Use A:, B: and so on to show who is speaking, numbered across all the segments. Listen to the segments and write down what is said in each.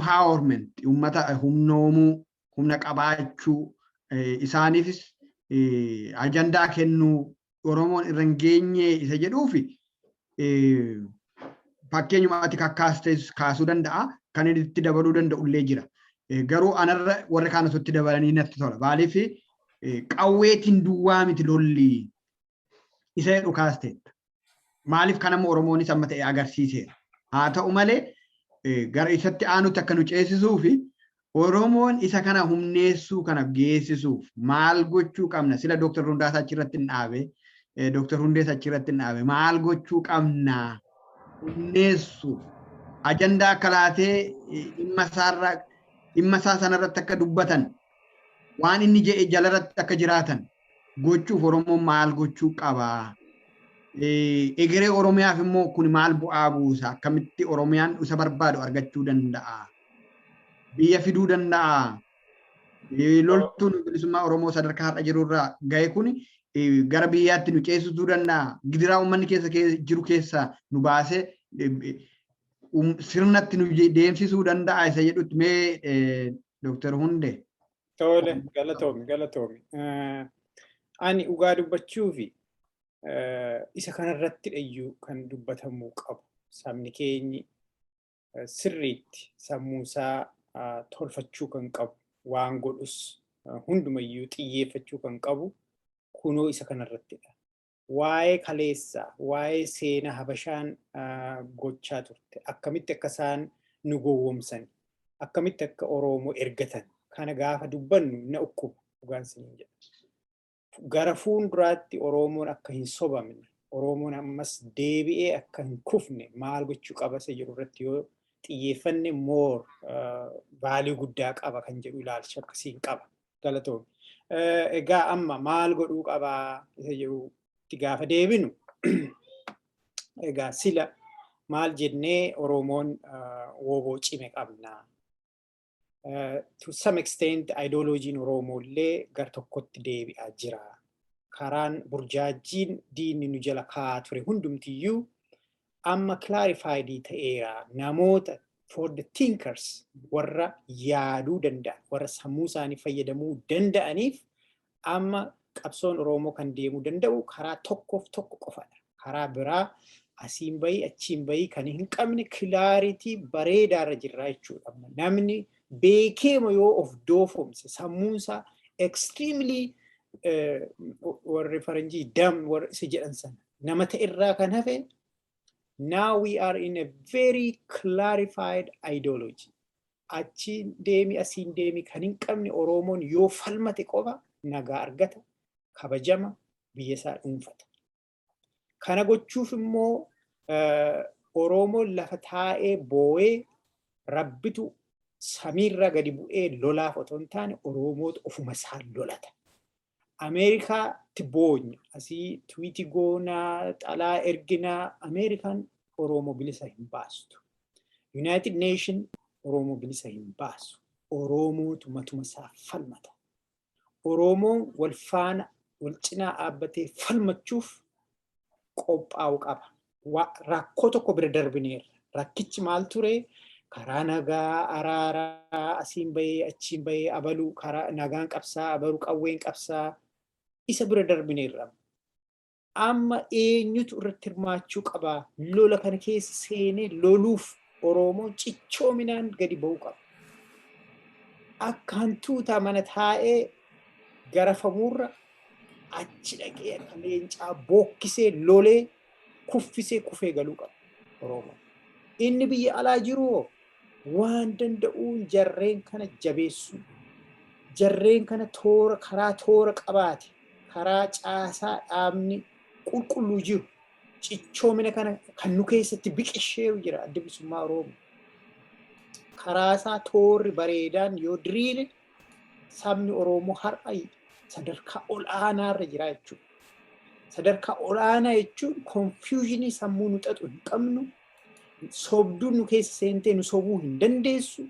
A: empowerment ummata humnoomuu humna qabaachuu isaaniifis ajandaa kennuu Oromoon irra hin geenye isa jedhuufi fakkeenyuma ati kakkaastes kaasuu danda'a kan inni itti dabaluu danda'u illee jira. Garuu anarra warra kaanasutti dabalanii natti tola. Maaliif qawweetiin duwwaa miti lolli isa jedhu kaasteetta. Maaliif kanammoo Oromoonis amma ta'e agarsiiseera. Haa ta'u malee gara isatti aanutti akka nu ceesisuu fi Oromoon isa kana humneessuu kana geessisuuf maal gochuu qabna? Sila Dr. Hundaasaa achirratti hin dhaabe, Dr. Hundees achirratti hin dhaabe. Maal gochuu qabna? Humneessuuf ajandaa akka laatee dhimma isaa sanarratti akka dubbatan waan inni jedhe jalarratti akka jiraatan gochuuf Oromoon maal gochuu qaba? Egeree Oromiyaaf immoo kun maal bu'aa buusa? Akkamitti Oromiyaan isa barbaadu argachuu danda'a? Biyya fiduu danda'a? Loltuun bilisummaa Oromoo sadarkaa har'a jirurraa ga'e kun gara biyyaatti nu ceesisuu danda'a? Gidiraa uummanni keessa jiru keessa nu baasee sirnatti nu deemsisuu danda'a isa jedhutti mee Dr. Hundee.
B: Tole, galatoomi. Ani dhugaa dubbachuufi isa kanarratti iyyuu kan dubbatamuu qabu. Sabni keenyi sirriitti sammuusaa tolfachuu kan qabu, waan godhus hundumayyuu xiyyeeffachuu kan qabu kunoo isa kanarrattidha. Waa'ee kaleessaa, waa'ee seenaa Habashaan gochaa turte, akkamitti akka isaan nu gowwoomsan, akkamitti akka Oromoo ergatan kana gaafa dubbannu na ukkuba dhugaan isiniin jedha. Gara fuulduraatti Oromoon akka hin sobamne, Oromoon ammas deebi'ee akka hin kufne maal gochuu qaba isa jedhu irratti yoo xiyyeeffanne moor vaalii guddaa qaba kan jedhu ilaalcha akkasiin qaba. Galatoomi. Egaa amma maal godhuu qabaa isa jedhu itti gaafa deebinu egaa sila maal jennee Oromoon wooboo cime qabna. To some extent ideologiin Oromoo illee gar tokkotti deebi'aa jira. Karaan burjaajiin diinni nu jala kaa'aa ture hundumtiyyuu amma clarified ta'eera. Namoota for the thinkers warra yaaduu danda'an, warra sammuu isaanii fayyadamuu danda'aniif amma qabsoon Oromoo kan deemuu danda'u karaa tokkoof tokko qofadha. Karaa biraa asiin bahii achiin bahii kan hin qabne clarity bareedaarra jirra jechuudha. Namni beekema yoo of doofomse sammuunsaa extremely warri faranjii dam warra isa jedhan sana nama ta'erraa kan hafe now we are in a very clarified ideology. Achiin deemi asiin deemi kan hin qabne Oromoon yoo falmate qofa nagaa argata, kabajama, biyya isaa dhuunfata. Kana gochuuf immoo Oromoon lafa taa'ee boo'ee rabbitu samiirra gadi bu'ee lolaaf otoo hin taane Oromoota ofuma isaa lolata. Ameerikaatti boonya asii twiitii goonaa xalaa erginaa Ameerikaan Oromoo bilisa hin baastu. United Nation Oromoo bilisa hin baasu. Oromootu matuma isaa falmata. Oromoon wal faana wal cinaa dhaabbatee falmachuuf qophaa'uu qaba. Rakkoo tokko bira darbineerra. Rakkichi maal ture? Karaa nagaa araaraa asiin bahee achiin bahee abaluu karaa nagaan qabsaa abaluu qawween qabsaa isa bira darbineerra. Amma eenyutu irratti hirmaachuu qaba? Lola kana keessa seenee loluuf Oromoon cichoominaan gadi ba'uu qaba. Akka hantuutaa mana taa'ee garafamuurra achi dhaqee akka leencaa bookkisee lolee kuffisee kufee galuu qaba Oromoon. Inni biyya alaa jiru waan danda'uun jarreen kana jabeessuu, jarreen kana karaa toora qabaate, karaa caasaa dhaabni qulqulluu jiru, cichoomina kana kan nu keessatti biqishee jira adda bilisummaa Oromoo. Karaasaa toorri bareedaan yoo diriire sabni Oromoo har'a sadarkaa ol'aanaarra jira jechuudha. Sadarkaa ol'aanaa jechuun confusionii sammuu nu xaxu hin qabnu. Sobduun nu keessa seentee nu sobuu hin dandeessu.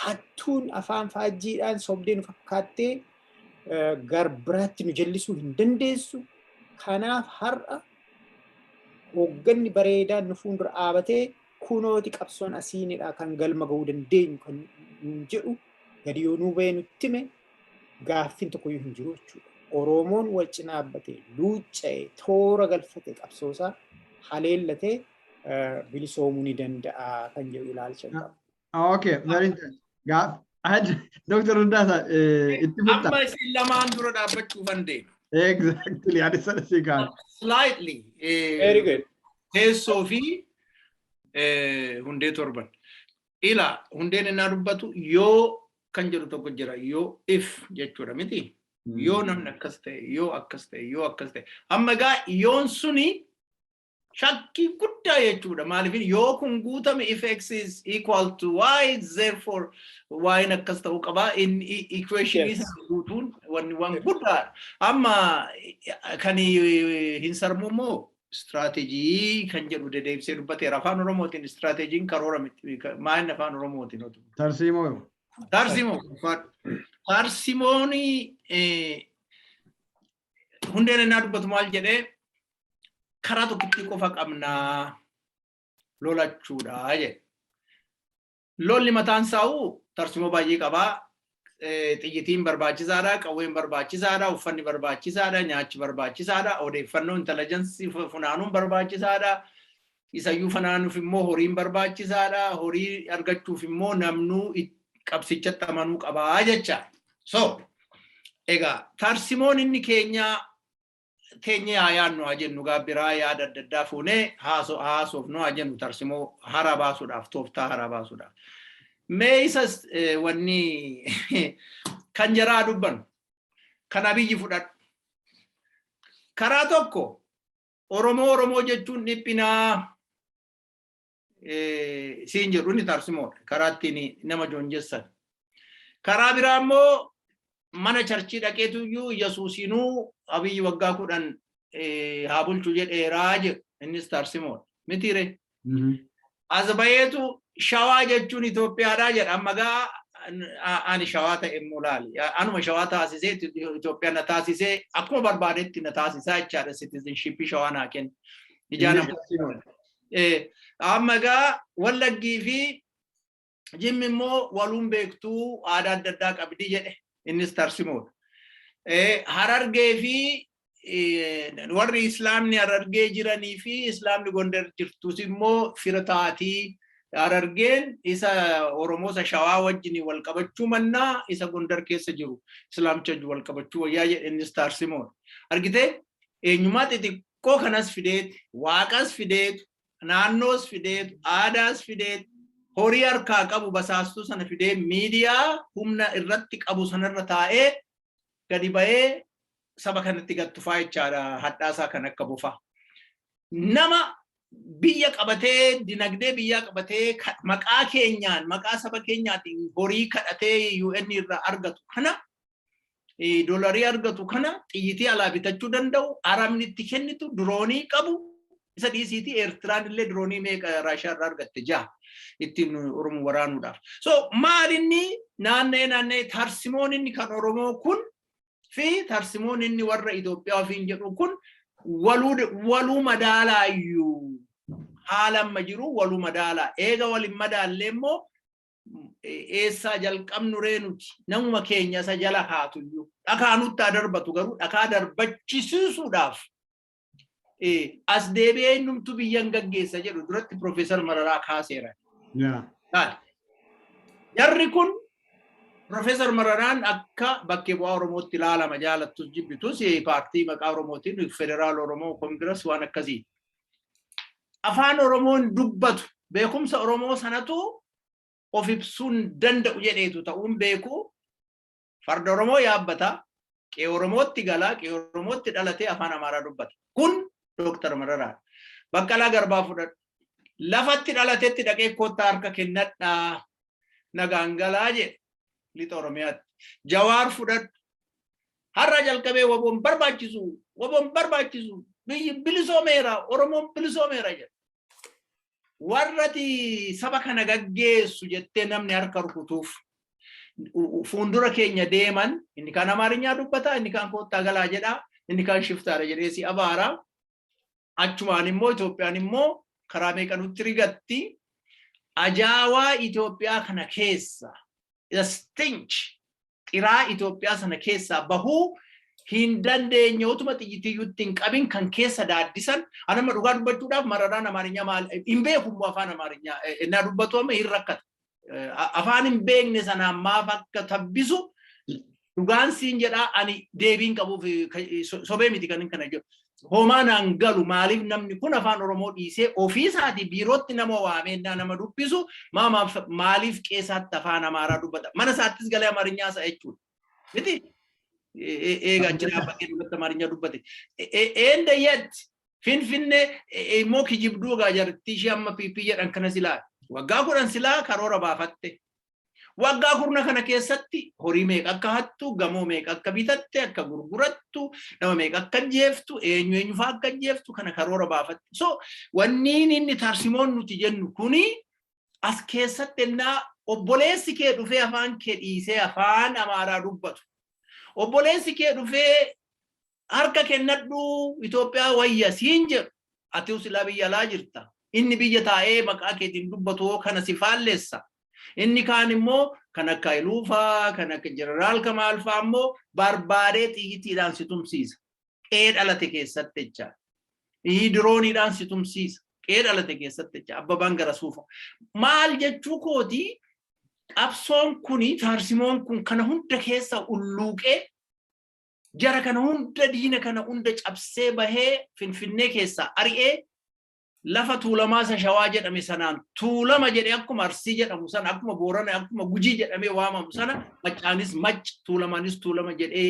B: Hattuun afaan faajjiidhaan sobdee nu fakkaattee garbiraatti nu jallisuu hin dandeessu. Kanaaf har'a hoogganni bareedaan nu fuuldura dhaabatee kunooti qabsoon asiinidha kan galma ga'uu dandeenyu kan jedhu gadi yoo nuu bahee nutti hime gaaffiin tokkoyyuu hin jiru jechuudha. Oromoon wal cinaa dhaabbatee luucca'ee toora galfatee qabsoosaa haleellatee bilisoomuu ni danda'a kan jedhu ilaalcha qaba.
A: Okay, very interesting. Dr. Hundasa,
C: amma isin lamaan dura dhaabbachuu dandeenya.
A: Exactly, Adisana Sigan.
C: Slightly.
B: Very good.
C: Teessoo fi hundee torban. Ila hundeen innaa dubbatu yoo kan jedhu tokko jira yoo if jechuudha miti. Yoo namni akkas ta'e, yoo akkas ta'e, yoo akkas ta'e. Amma egaa yoon suni shakkii guddaa jechuudha. Maaliif yoo kun guutame if x is equal to y, therefore y akkas ta'uu qaba. In equation is guutuun waan guddaa. Amma kan hin sarmu immoo strategy kan jedhu dedeebisee dubbateera. Afaan Oromootiin strategiin karoora miti. Maal afaan Oromootiin?
A: Tarsimoo.
C: Tarsimoo. Tarsimooni hundeen innaa dubbatu maal jedhee karaa tokkitti qofa qabnaa lolachuudha jedhe. Lolli mataan isaa'u tarsimoo baay'ee qabaa. Xiyyitiin barbaachisaadha, qawween barbaachisaadha, uffanni barbaachisaadha, nyaachi barbaachisaadha, odeeffannoo intelligensii funaanuun barbaachisaadha. Isayyuu funaanuuf immoo horiin barbaachisaadha. Horii argachuuf immoo namnuu qabsichatti amanuu qabaa jecha. So, egaa tarsimoon inni keenya haa yaadnu haa jennu gaabbiraa yaada adda addaa fuunee haasofnu haa jennu tarsimoo hara baasuudhaaf tooftaa hara baasuudhaaf. Mee isas wanni kan jaraa dubban kan abiyyi fudhadhu. Karaa tokko Oromoo jechuun dhiphinaa siin jedhu ni tarsimoodha. Karaa ittiin nama joonjessan. Karaa biraa immoo mana charchii dhaqeetuyyuu Yesuusinuu abiyyi waggaa 10 haa bulchu jedheeraa jedhu innis tarsimoodha. Mitiire? As bayeetu Shawaa jechuun Itoophiyaadhaa jedha. Amma gaa ani Shawaa ta'e immoo laali. Anuma Shawaa taasisee Itoophiyaan na taasisee akkuma barbaadetti na taasisaa jechaadha. Citizenship Shawaa naa kenna. Amma gaa Wallaggii fi Jimmi immoo waluun beektuu aadaa adda addaa qabdi jedhe innis tarsimoodha. Harargee fi warri Islaamni Harargee jiranii fi Islaamni Gondar jirtus immoo fira taatii. Harargeen isa Oromoo isa Shawaa wajjin wal qabachuu mannaa isa Gondar keessa jiru Islaamcha wal qabachuu wayyaa jedhe innis tarsimoodha. Argitee eenyummaa xixiqqoo kanas fideetu, waaqas fideetu, naannoos fideetu, aadaas fideetu, horii harkaa qabu basaastuu sana fidee miidiyaa humna irratti qabu sanarra taa'ee gadi ba'ee saba kanatti gattufaa jechaadha hadhaasaa kan akka bofaa. Nama biyya qabatee dinagdee biyyaa qabatee maqaa keenyaan maqaa saba keenyaatiin horii kadhatee UN irraa argatu kana doolarii argatu kana xiyyitii alaa bitachuu danda'u aramni itti kennitu diroonii qabu isa dhiisiitii Eertiraan illee diroonii meeqa Raashiyaa irraa argatte 6 ittiin Oromoo waraanuudhaaf. So maalinni naannee tarsimoon inni kan Oromoo kun fi tarsimoon inni warra Itoophiyaa ofiin jedhu kun waluu madaalaayyuu haala amma jiru waluu madaalaa. Eega waliin madaallee immoo eessaa jalqabnu reenuti namuma keenya isa jala kaatuyyuu dhakaa nutti darbatu garuu dhakaa darbachisiisuudhaaf as deebi'ee numtu biyyan gaggeessa jedhu duratti Profeesar Mararaa kaaseera. Jarri kun Profeesar Mararaan akka bakkee bu'aa Oromootti ilaalama jaalattus jibbitus paartii maqaa Oromootiin Federaal Oromoo Koongirees waan akkasii. Afaan Oromoon dubbatu beekumsa Oromoo sanatu of ibsuun danda'u jedheetu ta'uun beeku farda Oromoo yaabbata qe'ee Oromootti galaa qe'ee Oromootti dhalatee afaan Amaaraa dubbata. Kun Dr. Mararaa Baqqalaa Garbaa fudhadhu lafatti dhalateetti dhaqee kottaa harka kennadhaa nagaan galaa jedhe lixa Oromiyaatti. Jawaar fudhadhu har'a jalqabee waboon barbaachisu biyyi bilisoomeera Oromoon bilisoomeera jedhe. Warrati saba kana gaggeessu jettee namni harka rukutuuf fuuldura keenya deeman inni kan Amaarinyaa dubbata inni kan kottaa galaa jedha inni kan shiftaara jedhee si abaara. Achumaan immoo Itoophiyaan immoo karaa meeqa nutti rigatti ajaawaa Itoophiyaa kana keessa stench qiraa Itoophiyaa sana keessa bahuu hin dandeenye utuma xiyyitiyyuutti hin qabin kan keessa daaddisan anama dhugaa dubbachuudhaaf mararaan Amaariyaa maal hin beeku afaan Amaariyaa innaa dubbatu amma hin rakkata afaan hin beekne sanaan maaf akka tabbisu dhugaan siin jedhaa ani deebiin qabuuf sobee miti kan kana jedhu homaanaan galu maaliif namni kun afaan Oromoo dhiisee ofii isaatii biirootti nama waamee nama dubbisu maaliif qeessaatti afaan Amaaraa dubbata mana isaattis galee Amaariyaa isaa jechuudha miti eega jira bakkee dubbata Amaariyaa dubbate ende yet finfinne immoo kijibduu gaajartii ishee amma piipii jedhan kana silaa waggaa 10 silaa karoora baafatte waggaa 10 kana keessatti horii meeqa akka hattu gamoo meeqa akka bitatte akka gurgurattu nama meeqa akka jeeftu eenyu faa akka jeeftu kana karoora baafatte so wanniin inni tarsimoon nuti jennu kuni as keessatti ennaa obboleessi kee dhufee afaan kee dhiisee afaan Amaaraa dubbatu obboleessi kee dhufee harka kennadhu Itoophiyaa wayya siin jedhu ati usilaa biyya alaa jirta inni biyya taa'ee maqaa keetiin dubbatu kana si faalleessa inni kaan immoo kan akka Iluufaa kan akka Jeneraal Kamaal faa immoo barbaadee xiyyitiidhaan si tumsiisa qe'ee dhalate keessatti jecha dirooniidhaan si tumsiisa qe'ee dhalate keessatti jecha Abbabaan Garasuufa maal jechuu kooti qabsoon kuni tarsimoon kun kana hunda keessa ulluuqee jara kana hunda diina kana hunda cabsee bahee finfinnee keessa ari'ee lafa tuulamaa shawaa jedhame sanaan tuulama jedhee akkuma Arsii jedhamu sana akkuma Boorana akkuma Gujii jedhamee waamamu sana Maccaanis Macc tuulamaanis tuulama jedhee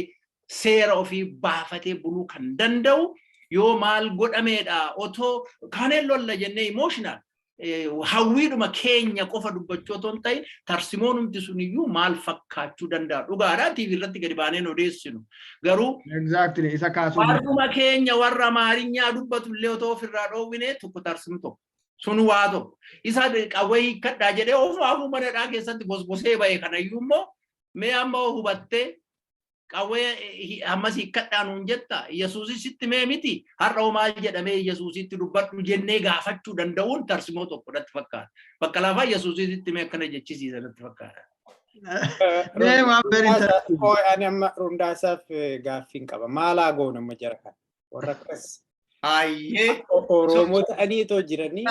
C: seera ofii baafatee buluu kan danda'u yoo maal godhameedha otoo kaneen lolla jennee emotional hawwiidhuma keenya qofa dubbachuu otoo hin ta'in tarsimoon hundi suniyyuu maal fakkaachuu danda'a dhugaadhaa TV irratti gadi baaneen odeessinu garuu
A: exactly isa kaasuu
C: warruma keenya warra Amaariyaa dubbatu illee otoo ofirraa dhoowwine tokko tarsimu tokko sun waa tokko isa qawwee hiikkadhaa jedhee ofumaafuu manadhaa keessatti bosbosee ba'e kanayyuu immoo mee amma hubattee qawwee ammas hiikkadhaa nuun jetta Yesuusitti mee miti har'a maal jedhamee Yesuusitti dubbadhu jennee gaafachuu danda'uun tarsimoo tokko natti fakkaata bakka lafaa Yesuusitti mee akkana jechisiisa natti fakkaata.
B: Ani amma Rundaasaaf gaaffiin qaba maalaa goona amma jara kana warra akkas Oromoo ta'anii itoo jiranii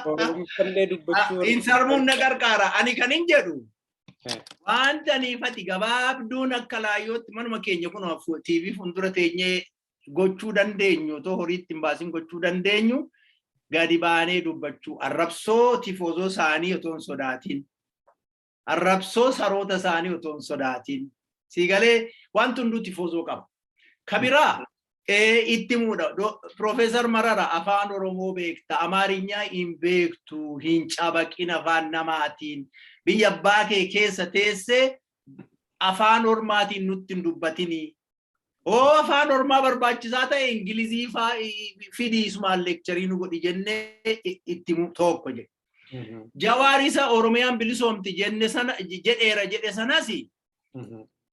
B: Oromoo dubbachuu
C: insarmuun na gargaara ani kan hin jedhu wanta niifati gabaabduun akka laayyootti manuma keenya kun TV fuuldura teenyee gochuu dandeenyu otoo horiitti hin baasin gochuu dandeenyu gadi baanee dubbachuu arrabsoo tifoozoo isaanii otoo hin sodaatin arrabsoo saroota isaanii otoo hin sodaatin siigalee wanti hunduu tifoozoo qaba kabiraa itti muudha Profeesar Marara afaan Oromoo beekta Amaariyaa hin beektu hin cabaqin afaan namaatiin biyya abbaa kee keessa teessee afaan Oromaatiin nutti hin dubbatini afaan Oromaa barbaachisaa ta'e Ingilizii fidiisumaan leekcharii nu godhi jennee itti tokko jedhe Jawaarisa Oromiyaan bilisoomti jenne sana jedheera jedhe sanas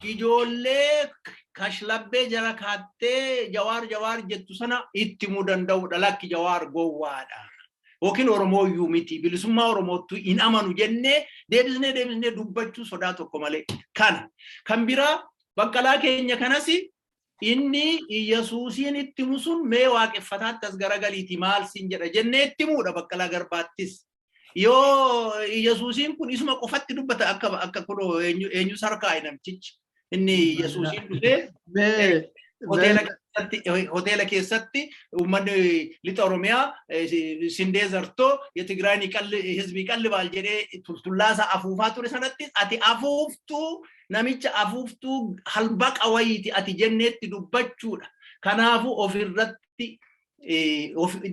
C: ijoollee kashlabbee jara kaattee jawaar jettu sana itti muu danda'udha lakki jawaar gowwaadha yookiin Oromooyyuu miti bilisummaa Oromootti hin amanu jennee deebisnee dubbachuu sodaa tokko malee kana kan biraa baqqalaa keenya kanas inni Yesuusiin itti musun mee waaqeffataatti as garagaliiti maal siin jedha jennee itti muudha baqqalaa garbaattis yoo Yesuusiin kun isuma qofatti dubbata akka kunoo eenyu sarkaa namtichi inni Yesuusiin dhufee hoteela keessatti uummanni lixa Oromiyaa sindee zartoo Tigraay hizbii qallibaal jedhee tullaasaa afuufaa ture sanatti ati afuuftuu namicha afuuftuu halbaqa wayiiti ati jenneetti dubbachuudha kanaafuu ofirratti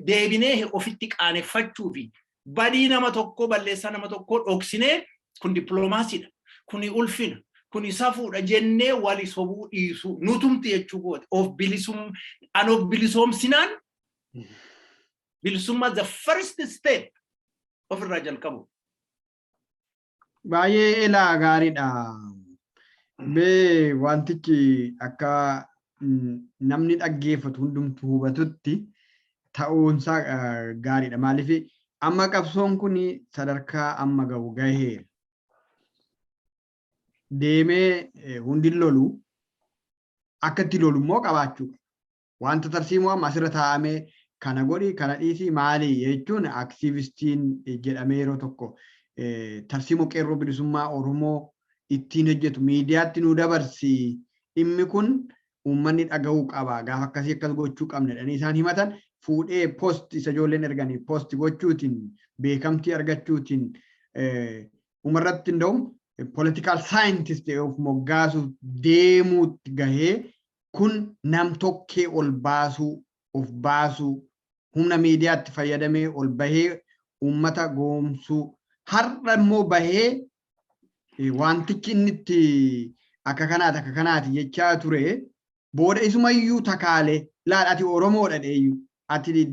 C: deebinee ofitti qaaneffachuu fi badii nama tokko balleessaa nama tokko dhoksinee kun dippiloomaasiidha kuni ulfina kuni safuudha jennee wali sobuu dhiisu nutumti jechuu goote of bilisoomsinaan bilisummaa the first step ofirraa jalqabu.
A: Baay'ee ilaa gaariidha. Mee wantichi akka namni dhaggeeffatu hundumtuu hubatutti ta'uunsaa gaariidha. Maaliif Amma qabsoon kun sadarkaa amma gahu gahee deemee hundi lolu akka itti lolu immoo qabaachuu wanta tarsiimoo amma asirra taa'amee kana godhi kana dhiisi maali jechuun aktiivistiin jedhamee yeroo tokko tarsiimoo qeerroo bilisummaa Oromoo ittiin hojjetu miidiyaatti nu dabarsi dhimmi kun uummanni dhaga'uu qaba gaafa akkasii akkas gochuu qabna jedhanii isaan himatan fuudhee post isa ijoolleen erganii post gochuutiin beekamtii argachuutiin umarratti hunda'u political scientist of moggaasu deemuutti gahee kun nam tokkee ol baasuu of baasuu humna miidiyaatti fayyadamee ol bahee uummata goomsuu har'a immoo bahee wantichi inni itti akka kanaati jechaa ture booda isumayyuu takaalee laadhaati Oromoodha dheeyyu ati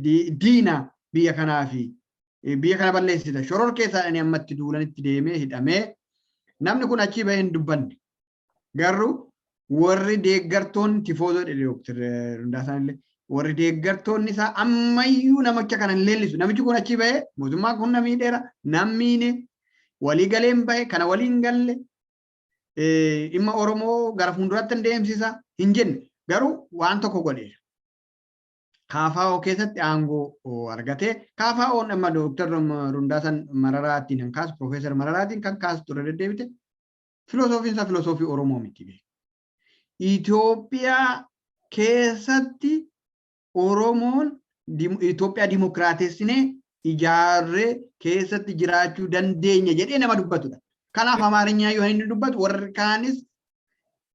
A: diina biyya kanaa fi biyya kana balleessita shoror keessaadhani ammatti duulanitti deemee hidhamee namni kun achii bahee hin dubbanne garuu warri deeggartoonni tifoozoo jedhe Dr. Rundaasaan illee warri deeggartoonni isaa ammayyuu namicha kana hin leellisu namichi kun achii bahee mootummaa kun namiidheera nammiine walii galeen bahe kana waliin galle dhimma Oromoo gara fuulduraatti deemsisa hin jenne garuu waan tokko godheera. KFO keessatti aangoo argatee KFO'n amma Dr. Rundaasan Mararaatiin kan kaasu Profeesar Mararaatiin kan kaasu ture deddeebite filosoofiin isaa filosoofii Oromoo miti. Itoophiyaa keessatti Oromoon Itoophiyaa dimokiraatessinee ijaarree keessatti jiraachuu dandeenya jedhee nama dubbatudha. Kanaaf Amaarinyaa yoo inni dubbatu warri kaanis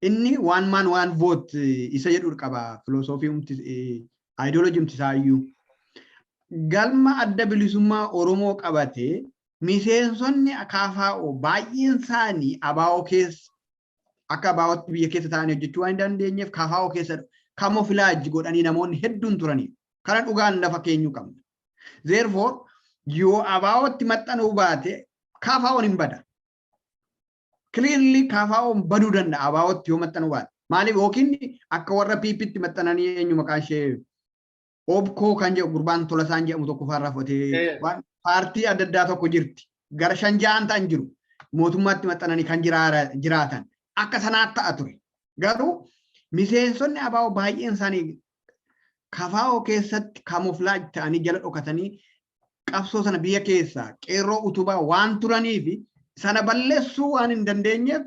A: inni one man one vote isa jedhu qaba filosoofii ideology isaayyuu. Galma adda bilisummaa Oromoo qabatee miseensonni KFO baay'een isaanii ABO keessa akka ABOtti biyya keessa ta'anii hojjechuu waan dandeenyeef KFO keessa camouflage godhanii namoonni hedduun turanii. Kana dhugaan lafa keenyu qabna. Therefore, yoo ABOtti maxxanuu baate KFO'n hin bada. Clearly KFO baduu danda'a ABOtti yoo maxxanuu baate. Maaliif yookiin akka warra PP'tti maxxananii eenyu maqaan ishee OBKO kan jedhu gurbaan Tolasaan jedhamu tokko faarraa fotee paartii adda addaa tokko jirti. Gara 5-6 ta'an jiru. Mootummaatti maxxananii kan jiraatan. Akka sanaatti ta'a ture. Garuu miseensonni ABO baay'een isaanii KFO keessatti camouflage ta'anii jala dhokatanii qabsoo sana biyya keessaa qeerroo utubaa waan turaniif sana balleessuu waan hin dandeenyeef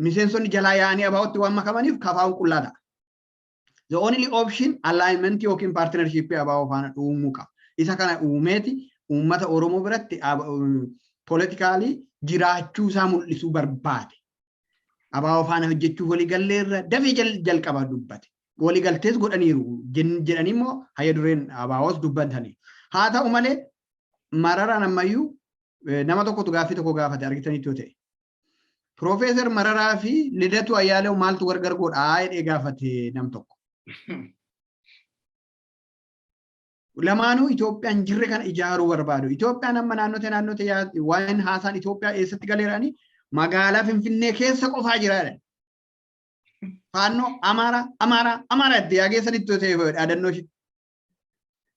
A: miseensonni jalaa yaa'anii ABOtti waan makamaniif KFO'n qullaadha. The only option alignment yookiin partnership ABO faana uumuu qaba. Isa kana uumeeti uummata Oromoo biratti politically jiraachuu isaa mul'isuu barbaade. ABO faana hojjechuuf waliigalleerra dafee jalqaba dubbate. Waliigaltees godhaniiru jedhanii immoo hayya dureen ABOs dubbatanii. Haa ta'u malee Mararaan ammayyuu nama tokkotu gaaffii tokko gaafate argitanitti yoo ta'e. Profeesar Mararaa fi Lidatu Ayyaalew maaltu gargar godhaa jedhee gaafate nam tokko. Lamaanuu Itoophiyaan jirre kana ijaaruu barbaadu. Itoophiyaan amma naannote waan haasaan Itoophiyaa eessatti galeeranii magaalaa Finfinnee keessa qofaa jiraadha. Faannoo Amaara itti yaageessanitti yoo ta'e dhaadannoo ishee.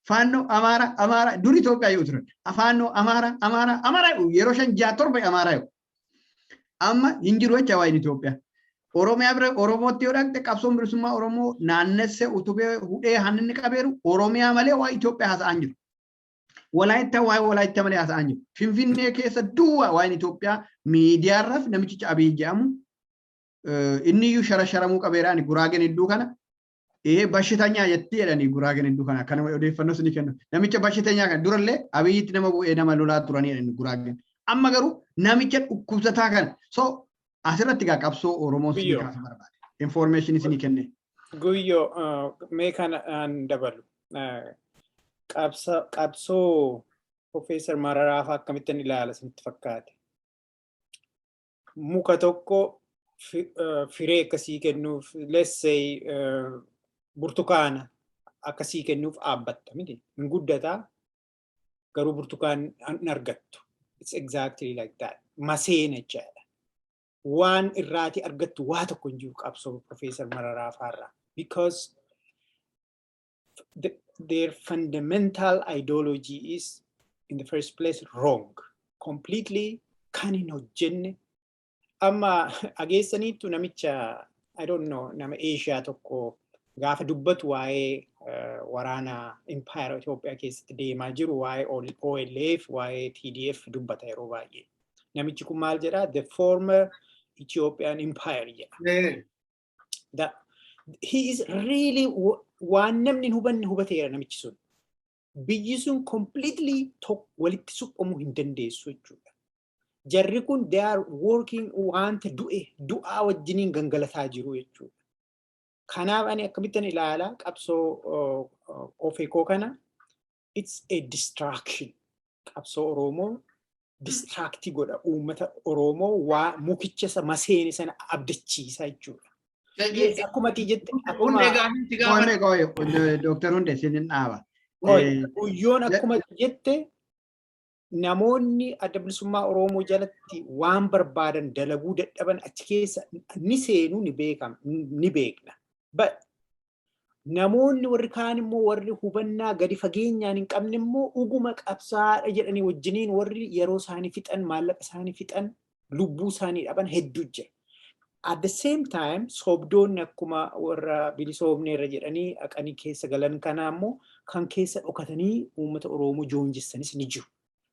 A: Faannoo Amaara dur Itoophiyaa yoo turan. Faannoo Amaara yeroo 5-6-7 Amaara yoo. Amma hin jiru jecha waa'een Itoophiyaa. Oromiyaa bira Oromootti yoo dhaqxe qabsoon bilisummaa Oromoo naannessee utubee hudhee hanni qabeeru Oromiyaa malee waa Itoophiyaa haasa'an jiru. Walaayittaa waa'ee Walaayittaa malee haasa'an jiru. Finfinnee keessa duwwaa waa'een Itoophiyaa miidiyaarraaf namichi Abiy jedhamu inni iyyuu sharamuu qabeeraan Guraageen hedduu kana bashitanyaa jetti jedhanii Guraageen hedduu kana kana odeeffannoo sini kennu. Namicha bashitanyaa kana durallee Abiyyitti nama bu'ee nama lolaa turanii jedhanii Guraageen. Amma garuu namicha dhukkubsataa kana. So asirratti gaa qabsoo Oromoo sinii kaasa barbaade. Information isinii kenne.
B: Guyyoo mee kana dabalu. Qabsoo Profeesar Mararaa fa'aa akkamittiin ilaala isinitti fakkaate? Muka tokko firee akkasii kennuuf, let's say burtukaana akkasii kennuuf dhaabbatta miti. Hin guddataa garuu burtukaan hin argattu. It's exactly like that. Maseena jechaadha. Waan irraati argattu waa tokko hin jiru qabsoo Profeesar Mararaa fa'aarraa. Because their fundamental ideology is in the first place wrong. Completely kan hin hojjenne. Amma ageessaniittu namicha, I don't know, nama Asia tokko gaafa dubbatu waa'ee waraana Empire Itoophiyaa keessatti deemaa jiru waa'ee OLF, waa'ee TDF dubbata yeroo baay'ee. Namichi kun maal jedha? The former Ethiopian Empire jedha. That he is really waan namni hubateera namichi sun. Biyyi sun completely walitti suphamuu hin dandeessu jechuudha. Jarri kun they are working wanta du'aa wajjiniin gangalataa jiru jechuudha. Kanaaf ani akkamittan ilaala qabsoo OFECO kana, it's a distraction. Qabsoo Oromoo distract godha uummata Oromoo waa mukicha isa maseeni sana abdachiisa jechuudha. Akkuma ati jette
A: Dr. Hunde sinin dhaaba.
B: Guyyoon akkuma jette namoonni adda bilisummaa Oromoo jalatti waan barbaadan dalaguu dadhaban achi keessa ni seenu ni beekna. But namoonni warri kaan immoo warri hubannaa gadi fageenyaan hin qabne immoo uguma qabsaadha jedhanii wajjiniin warri yeroo isaanii fixan, maallaqa isaanii fixan, lubbuu isaanii dhaban hedduu jira. At the same time, sobdoonni akkuma warra bilisoomneerra jedhanii aqanii keessa galan kanaa immoo kan keessa dhokatanii uummata Oromoo joonjessanis ni jiru.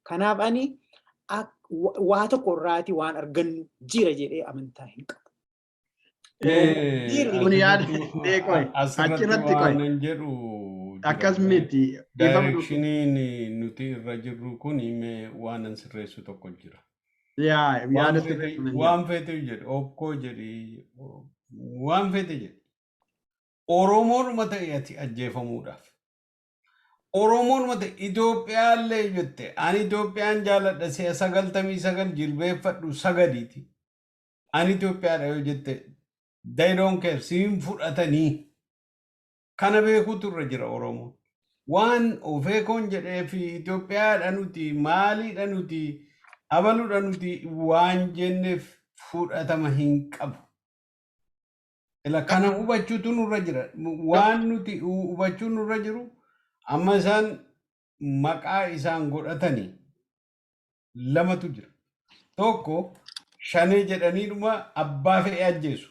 B: Kanaaf ani waa tokko irraati waan argan jira jedhee amantaa hin qabu.
A: Kun yaada achirratti akkasumatti
D: directioniin nuti irra jirru kun waan sirreessu tokko jira. Waan feete jedhu okkoo jedhi waan feete jedhu Oromoodhuma ta'e ati ajjeefamuudhaaf. Oromoodhuma ta'e Itoophiyaallee jette ani Itoophiyaan jaaladha si'a 99 jilbeeffadhu sagadiiti. Ani Itoophiyaadha yoo jette they don't care siin fudhatanii kana beekuutu irra jira Oromoo. Waan OFECOon jedhee fi Itoophiyaadha nuti maaliidha nuti abaluudha nuti waan jenneef fudhatama hin qabu. Ila kana hubachuutu nurra jira. Waan nuti hubachuu nurra jiru amma isaan maqaa isaan godhatanii lamatu jira. Tokko shanee jedhaniidhuma abbaa fe'ee ajjeesu.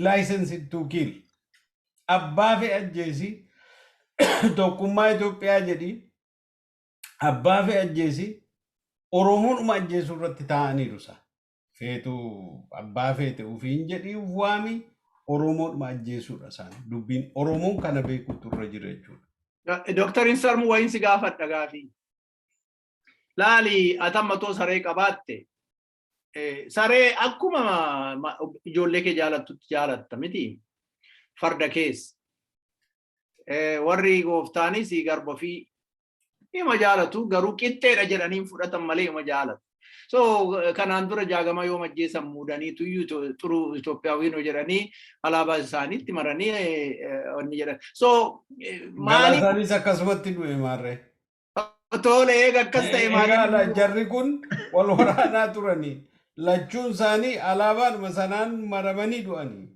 D: License to kill. Abbaa fe'ee ajjeesi tokkummaa Itoophiyaa jedhi abbaa fe'ee ajjeesi Oromoodhuma ajjeesuu irratti taa'aniiru isa. Feetu abbaa feete ufiin jedhii waami Oromoodhuma ajjeesuudha isaan. Dubbiin Oromoon kana beekuutu irra jira jechuudha.
C: Dooktarin Sarmuu wayiinsi gaafadha gaafii. Laali atammatoo saree qabaatte. Saree akkuma ijoollee kee jaalattutti jaalatta miti. Farda keessa. Warri gooftaanis garba fi ima jaalatu garuu qixxeedha jedhaniin fudhatan malee ima jaalatu. So kanaan dura jaagama yoo majjeessan muudanii tuyyuu xuru Itoophiyaawwiin jedhanii alaabaa isaaniitti maranii wanni jedhan. So
D: maaliif isaanis akkasumatti du'e maarree?
C: Tole eega akkas ta'e maaliif?
D: Jarri kun wal waraanaa turanii lachuun isaanii alaabaadhuma sanaan maramanii du'anii.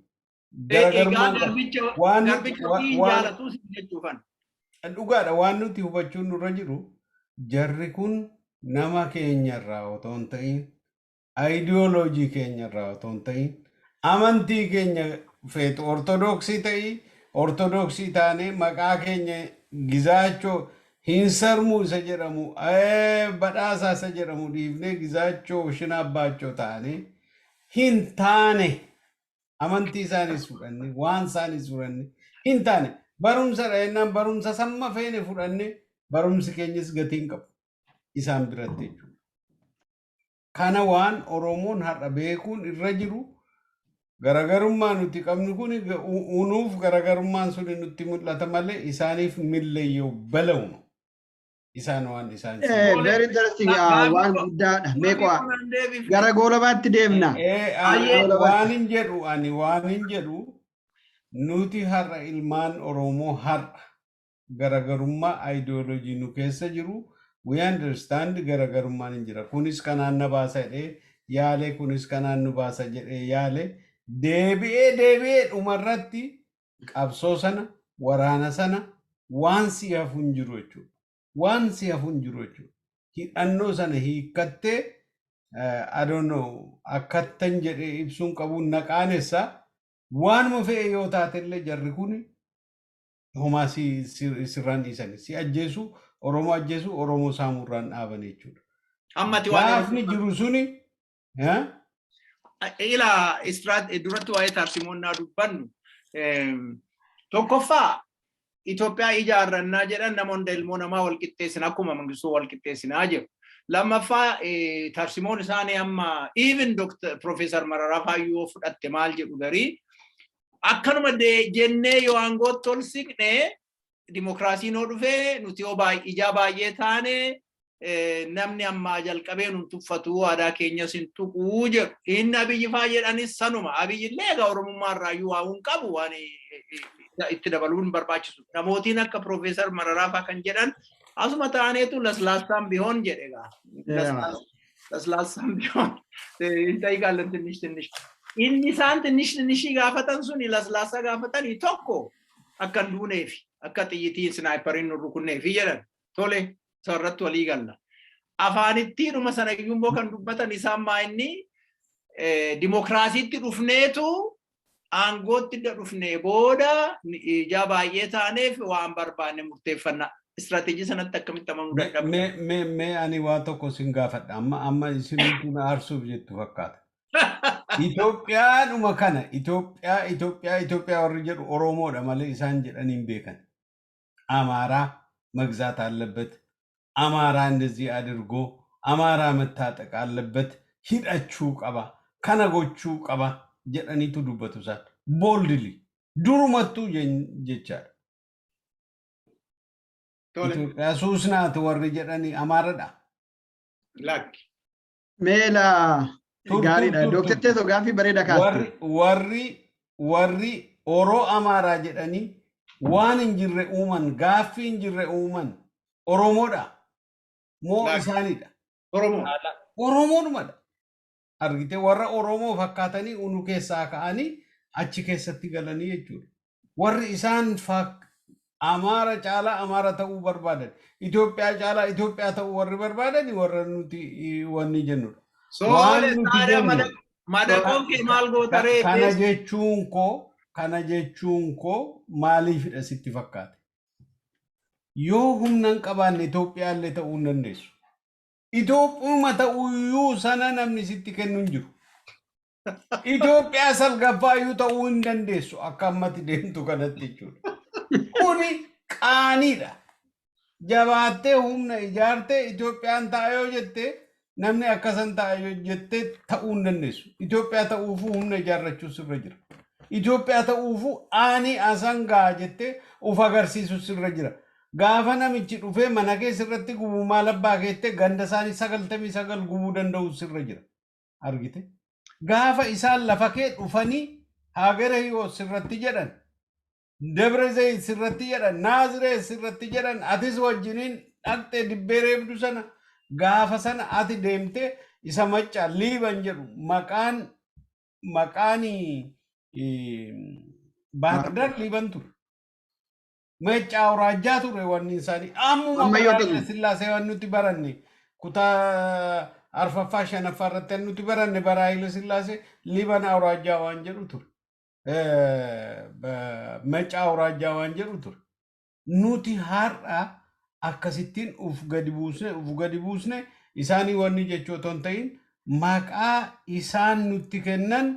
D: Dhugaadha waan nuti hubachuun nurra jiru jarri kun nama keenyarraa otoo hin ta'in aayidiyooloojii keenyarraa otoo hin ta'in amantii keenya feetu ortodoksii taanee maqaa keenya gizaachoo hin sarmuu isa jedhamu badhaasaa isa jedhamu dhiifnee gizaachoo shinabbaachoo taanee hin taane amantii isaaniis fudhanne waan isaaniis fudhanne hin taane. Barumsa dhayennaan barumsa samma feene fudhanne barumsi keenyas gatiin qabu isaan biratti jechuudha. Kana waan Oromoon har'a beekuun irra jiru garagarummaa nuti qabnu kun unuuf garagarummaan sun nutti mul'ata malee isaaniif milleeyyoo bala'uma. Isaan waan isaan
A: very interesting waan guddaadha. Meeqaa gara goolabaatti deemna.
D: Waan hin jedhu nuti har'a ilmaan Oromoo har'a garagarummaa aayidiyooloojii nu keessa jiru we understand garagarummaan hin jira. Kunis kanaan na baasa jedhee yaale kunis kanaan nu baasa jedhee yaale deebi'ee dhumarratti qabsoo sana waraana sana waan si hafu hin jiru jechuudha. Waan si hafu hin jiru jechuudha. hidhannoo sana hiikkattee I don't know akkattan jedhee ibsuun qabuun naqaanessa waanuma fe'e yoo taatellee jarri kun homaa sirraan dhiisanii si ajjeesu Oromoo ajjeesu Oromoo saamurraan dhaaban jechuudha.
C: Ammati
D: Gaafni jiru suni
C: ila duratti waa'ee tarsiimoonnaa dubbannu tokkoffaa Itoophiyaa ijaarrannaa jedhan namoonni ilmoo namaa wal qixxeessina akkuma mangistuu wal qixxeessinaa jiru. Lammaffaa tarsiimoon isaanii amma even Profeesar Mararaa Faayyoo fudhatte maal jedhu garii akkanuma jennee yoo aangootti ol siqnee dimokiraasiin yoo dhufee nuti yoo ijaa baay'ee taane namni ammaa jalqabee nun tuffatu aadaa keenyas hin tuquu jedhu. Inni Abiyyi faa jedhanis sanuma. Abiyyi illee egaa Oromummaa irraayyuu waa hin qabu waan itti dabaluun barbaachisu. Namootiin akka Profeesar Mararaa faa kan jedhan asuma ta'aneetu laslaasaan bihoon jedhe egaa. Laslaasaan bihoon. Ta'ii gaalan tinnish. Inni isaan tinnish gaafatan suni laslaasaa gaafatanii tokko akka hin duuneefi akka xiyyitiin sinaayipariin nu rukunneefi jedhan. Tole. Sarratti walii galla. Afaanittiidhuma sana iyyuu kan dubbatan isaan maa inni dimokiraasiitti dhufneetu aangootti dhufnee booda ijaa baay'ee taaneef waan barbaanne murteeffannaa. Istiraatiijii sanatti akkamitti amanuu dadhabna?
D: Mee ani waa tokko sin gaafadha. Amma isin na aarsuuf jettu fakkaata. Itoophiyaadhuma kana Itoophiyaa warri jedhu Oromoodha malee isaan jedhaniin beekan. Amaaraa መግዛት አለበት አማራ እንደዚህ አድርጎ አማራ መታጠቅ አለበት ሂዳችሁ ቀባ ከነጎቹ ቀባ ጀጠኒቱ ዱበቱሳት ቦልድሊ ዱሩመቱ ጀቻል ኢትዮጵያ ሱስናት ወር ጀጠኒ አማራዳ
C: ላክ
A: ሜላ ጋሪዳ ዶክተር ቴሶ ጋፊ በሬዳ ካስቱ
D: ወሪ ኦሮ አማራ ጀጠኒ waan injirre uuman gaaffii injirre uuman Oromoodha moo isaanidha Oromoodhumadha argite warra Oromoo fakkaatanii unu keessaa ka'anii achi keessatti galanii jechuudha warri isaan Amaara caalaa Amaara ta'uu barbaadan Itoophiyaa caalaa Itoophiyaa ta'uu warri barbaadan warra nuti wanni jennudha
C: madaqoon kee maal gootaree
D: kana jechuun koo maaliifidha sitti fakkaate yoo humnan qabaanne Itoophiyaa illee ta'uu hin dandeessu Itoophiyaa ta'uyyuu sana namni sitti kennu hin jiru Itoophiyaa salgaffaayyuu ta'uu hin dandeessu akka ammatti deemtu kanatti jechuudha kuni qaaniidha jabaattee humna ijaartee Itoophiyaan ta'a yoo jettee namni akkasan ta'a yoo jettee ta'uu hin dandeessu Itoophiyaa ta'uufuu humna ijaarrachuu sirra jira Itoophiyaa ta'uufu ani asangaa jettee of agarsiisu sirra jira. Gaafa namichi dhufee mana keessa irratti gubuu maal abbaa keettee ganda isaanii 99 gubuu danda'u sirra jira. Argite? Gaafa isaan lafa kee dhufanii Hagere Hiyoo sirratti jedhan, Debre Zayit sirratti jedhan, Naaziree sirratti jedhan, atis wajjiniin dhaqxee dibbee reebdu sana gaafa sana ati deemtee isa maccaa liiban jedhu maqaanii Baadar liban ture. Mecha awraajjaa ture wanni isaanii. Ammuma Baadar Sillaasee waan nuti baranne kutaa arfaffaa shanaffaa irratti nuti baranne bara Haile Sillaasee liban awraajjaa waan jedhu ture. Mecha awraajjaa waan jedhu ture. Nuti har'a akkasittiin uf gadi buusne isaanii wanni jechoota hin ta'in maqaa isaan nutti kennan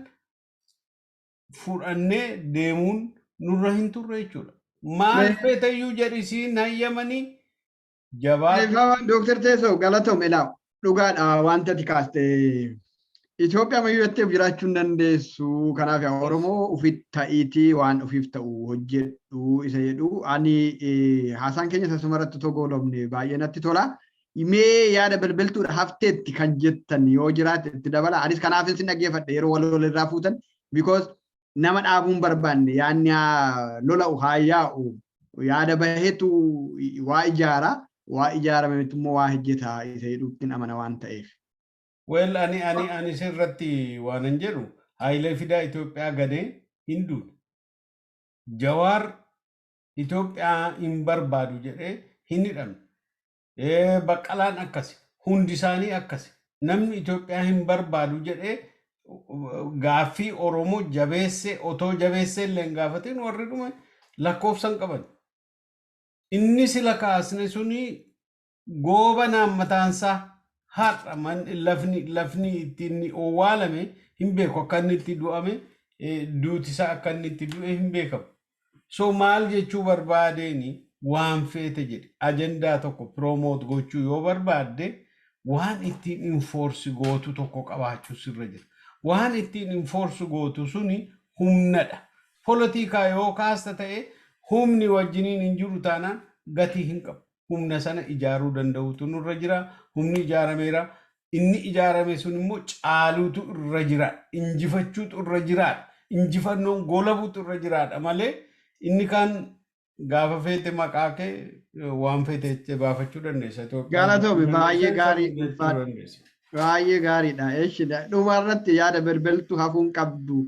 D: fudhannee deemuun nurra hin turre jechuudha. Maal feetayyuu jedhisiin hayyamanii
A: jabaa. Dooktar Teessoo galatoom ilaa dhugaadha wanta ati kaaste Itoophiyaa mayyuu jettee jiraachuu hin dandeessu. Kanaaf Oromoo ufiif ta'iitii waan ufiif ta'u hojjedhu isa jedhu. Ani haasaan keenya sasuma irratti otoo goolabne baay'ee natti tola. Mee yaada bilbiltuudha hafteetti kan jettan yoo jiraate itti dabala. Anis kanaaf isin dhaggeeffadhe yeroo wal irraa fuutan because nama dhaabuun barbaanne yaadni lola'u haa yaa'u yaada baheetu waa ijaarame immoo waa hojjetaa isa jedhuutiin amana waan ta'eef.
D: Well ani sirratti waan hin jedhu Hayilee Fidaa Itoophiyaa gadee hin duune. Jawaar Itoophiyaa hin barbaadu jedhee hin hidhamne. Baqqalaan akkasi. hundi isaanii akkasi. Namni Itoophiyaa hin barbaadu jedhee gaaffii Oromoo jabeessee otoo jabeessee illee hin gaafatin warri dhume lakkoofsan qaban. Inni sila kaasne suni goobanaan mataansaa har'a lafni ittiin owwaalame hin beeku akka inni itti du'ame duutisaa akka inni itti du'e hin beekamu. So maal jechuu barbaadeeni waan feete jedhe ajendaa tokko promote gochuu yoo barbaadde waan ittiin enforce gootu tokko qabaachuu sirra jira. Waan ittiin enforce gootu suni humnadha. Politikaa yoo kaasta ta'e humni wajjiniin hin jiru taanaan gatii hin qabu. Humna sana ijaaruu danda'utu nurra jira. Humni ijaarameera. Inni ijaarame sun immoo caaluutu irra jira. Injifachuutu irra jira. Injifannoon golabuutu irra jiraadha malee inni kaan gaafa feete maqaa kee waan feete itti baafachuu dandeessa.
A: Galatoomi baay'ee gaarii baay'ee gaariidha. Eeshidha dhumarratti yaada balbaltu hafuun qabdu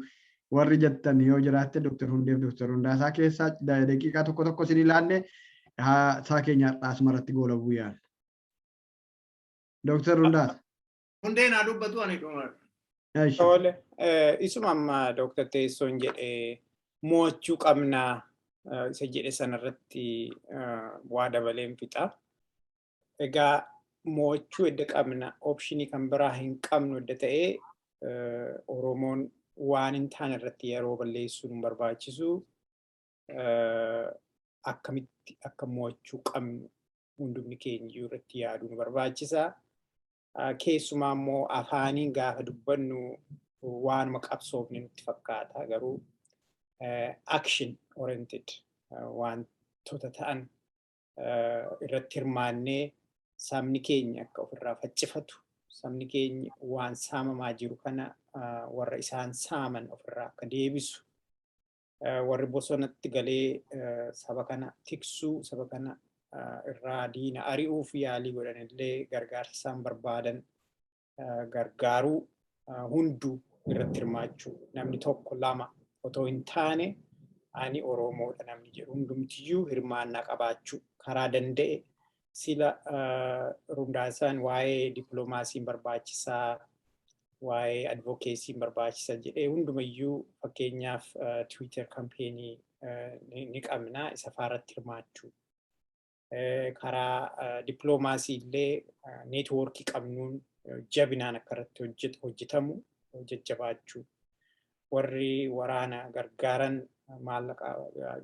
A: warri jettan yoo jiraatte Dr. Hundeef Dr. Hundaasaa keessaa daqiiqaa tokko tokko isin ilaalle isaa keenya asmaratti goolabuu yaala. Dr. Hundaasa.
C: Hundeen haa dubbatu ani dhumarra.
B: Tole isuma amma Dr. Teessoon jedhee mo'achuu qabnaa isa jedhe sanarratti waa dabaleen fixa. Egaa mo'achuu edda qabna optionii kan biraa hin qabnu edda ta'ee Oromoon waan hin taane irratti yeroo balleessuun hin barbaachisu. Akkamitti akka mo'achuu qabnu hundumni keenya irratti yaaduun barbaachisa. Keessumaa immoo afaaniin gaafa dubbannu waanuma qabsoofne nutti fakkaata garuu action oriented wantoota ta'an irratti hirmaannee sabni keenya akka ofirraa faccifatu sabni keenya waan saamamaa jiru kana warra isaan saaman ofirraa akka deebisu warri bosonatti galee saba kana tiksuu saba kana irraa diina ari'uuf yaalii godhan illee gargaarsa isaan barbaadan gargaaruu hunduu irratti hirmaachuu namni tokko lama otoo hin taane ani Oromoodha namni jedhu hundumtiyyuu hirmaannaa qabaachuu karaa danda'e sila Hundaasaan waa'ee dippiloomaasiin barbaachisaa waa'ee advokeesiin barbaachisaa jedhee hundumayyuu fakkeenyaaf Twitter kampeenii ni qabna isa faarratti hirmaachuu. Karaa dippiloomaasii illee neetwoorkii qabnuun jabinaan akka irratti hojjetamu jajjabaachuu. Warri waraana gargaaran maallaqa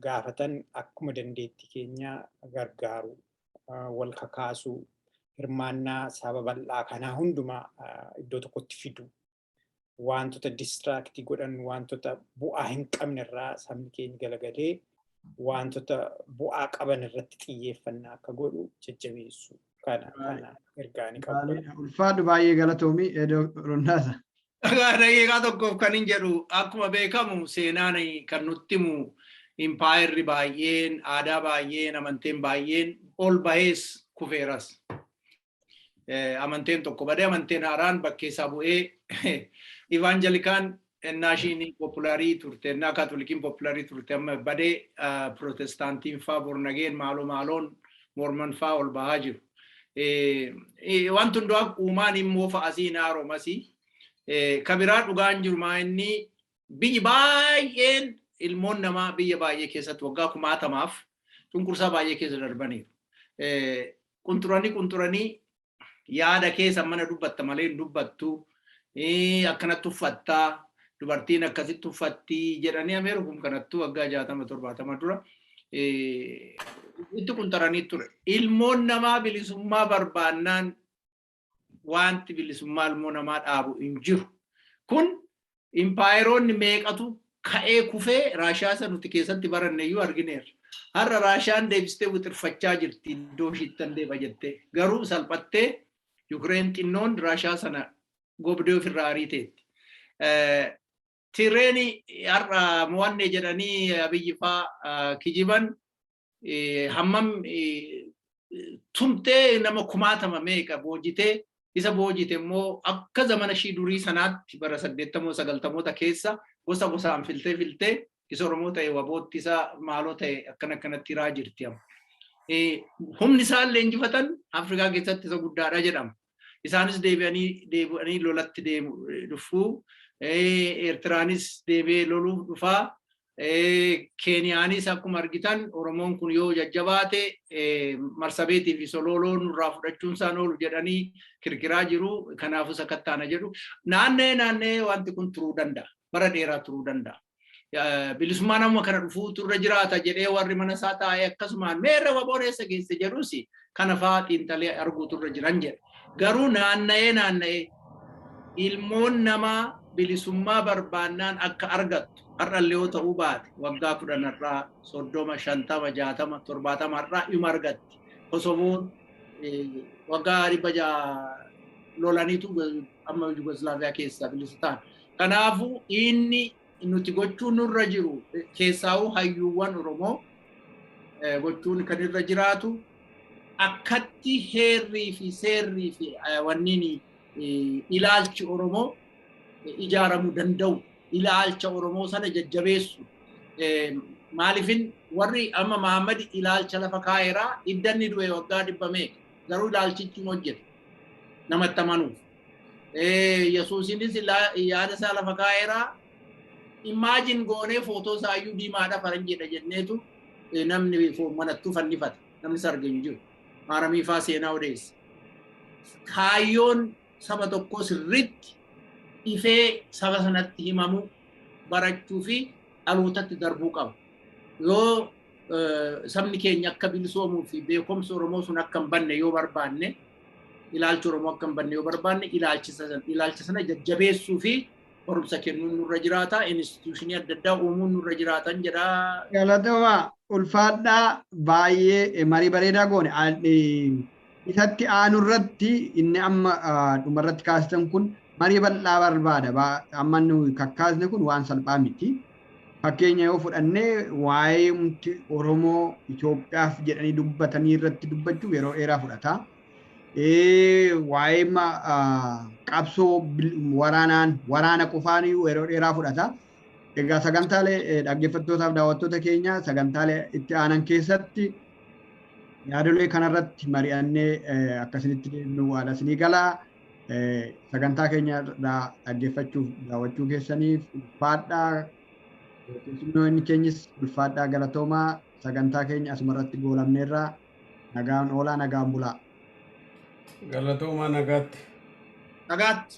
B: gaafatan akkuma dandeettii keenya gargaaru wal kakaasuu hirmaannaa saba bal'aa kanaa hundumaa iddoo tokkotti fidu wantoota distraaktii godhan wantoota bu'aa hin qabne irraa sabni keenya galagalee wantoota bu'aa qaban irratti xiyyeeffannaa akka godhu jajjabeessu kana ergaanii qabu.
A: Ulfaadhu baay'ee galatoomi Hundaasa.
C: Daqiiqaa tokkoof kan hin jedhu akkuma beekamu seenaan kan nutti himu impaayirri baay'een aadaa baay'een amanteen baay'een ol bahees kufeeras. Amanteen tokko badee amanteen haaraan bakkeessaa bu'ee ivaanjelikaan naashiin populaarii turte naa kaatolikiin populaarii turte amma badee protestaantiin faa bornageen maaloon morman faa ol bahaa jiru. Wanti hundaa uumaan immoo fa'asii naaromasii. Kabiraa dhugaan jiru maa inni biyyi baay'een ilmoon namaa biyya baay'ee keessatti waggaa 60,000 cunqursaa baay'ee keessa darbaniiru. Qunxuranii yaada keessa mana dubbatta malee hin dubbattu akkanatti uffattaa dubartiin akkasitti uffattii jedhanii ameerukum kanattuu waggaa 60-70 dura itti qunxuranii ture. Ilmoon namaa bilisummaa barbaannaan wanti bilisummaa ilmoo namaa dhaabu hin jiru. Kun impaayeroonni meeqatu ka'ee kufee Raashaa nuti keessatti baranneeyyuu argineerra. Har'a Raashaan deebistee wixirfachaa jirti iddoo ishiittan deeba jettee garuu salphattee Yukireen xinnoon Raashaa sana gobdee ofirraa ariiteetti. Tireeni har'a mo'anne jedhanii Abiyyi faa kijiban hammam tumtee nama 60,000 meeqa boojitee isa boojite immoo akka zamana ishii durii sanaatti bara 80-90 keessa gosa gosaan filtee isa Oromoo ta'e wabootti isa maaloo ta'e akkanatti hiraa jirti amma. Humni isaallee injifatan Afrikaa keessatti isa guddaadha jedhama. isaanis deebi'anii lolatti dhufuu Eertiraanis deebi'ee loluuf dhufaa Keeniyaanis akkuma argitan Oromoon kun yoo jajjabaate Marsabeetii fi Sololoon nurraa fudhachuun isaan oolu jedhanii kirkiraa jiru. Kanaafuu sakattaana jedhu. Naannee wanti kun turuu danda'a. Bara dheeraa turuu danda'a. Bilisummaan amma kana dhufuu turre jiraata jedhee warri mana isaa taa'ee akkasumaan meerra waboreessa geesse jedhus kana fa'aa xiinxalee arguu turre jiran jedha. Garuu naanna'ee ilmoon namaa bilisummaa barbaannaan akka argattu har'allee yoo ta'uu baate waggaa 10 irraa 30 50 60 70 irraa ima argatti. Kosovoon waggaa 600 lolaniitu amma Yugoslaaviyaa keessaa bilisa ta'an. Kanaafuu inni nuti gochuun nurra jiru keessaa'uu hayyuuwwan Oromoo gochuun kan irra jiraatu akkatti heerrii fi seerrii fi wanniin ilaalchi Oromoo ijaaramuu danda'u. Ilaalcha Oromoo sana jajjabeessu. Maalifin warri amma Mahammad ilaalcha lafa kaa'eeraa iddanni du'e waggaa 100 garuu ilaalchichi hojjeta namatti amanuuf. Yesuusinis yaada isaa lafa kaa'eeraa imagine goonee footoo isaa iyyuu diimaadha faranjiidha jenneetu namni manattuu fannifata namni sarge hin jiru. Maaramiifaa seenaa odeessa. Kaayyoon saba tokkoo sirriitti ifee saba sanatti himamu barachuu fi dhalootatti darbuu qaba. Yoo sabni keenya akka bilisoomuu fi beekumsa Oromoo sun akka hin banne yoo barbaanne ilaalcha Oromoo akka hin banne yoo barbaanne ilaalcha sana jajjabeessuu fi barumsa kennuun nurra jiraata. Instituushinii adda addaa uumuun nurra jiraatan jedha.
A: Galatooma ulfaadhaa baay'ee marii bareedaa goone isatti aanurratti inni amma dhumarratti kaasitan kun marii bal'aa barbaada. Amma nu kakkaasne kun waan salphaa miti. Fakkeenya yoo fudhannee waa'ee Oromoo Itoophiyaaf jedhanii dubbatanii irratti dubbachuu yeroo dheeraa fudhata. Waa'ee qabsoo waraana qofaan yeroo dheeraa fudhata. Egaa sagantaalee dhaggeeffattootaaf daawwattoota keenya sagantaalee itti aanan keessatti yaadolee kanarratti mari'annee akkasinitti deemnu waadha isinii galaa. Sagantaa keenya irraa dhaggeeffachuuf daawwachuu keessaniif ulfaadhaa. Keessummoonni keenyas ulfaadhaa galatoomaa. Sagantaa keenya asumarratti goolabneerraa nagaan oolaa nagaan bulaa.
D: Galatoomaa nagaatti.
C: Nagaatti.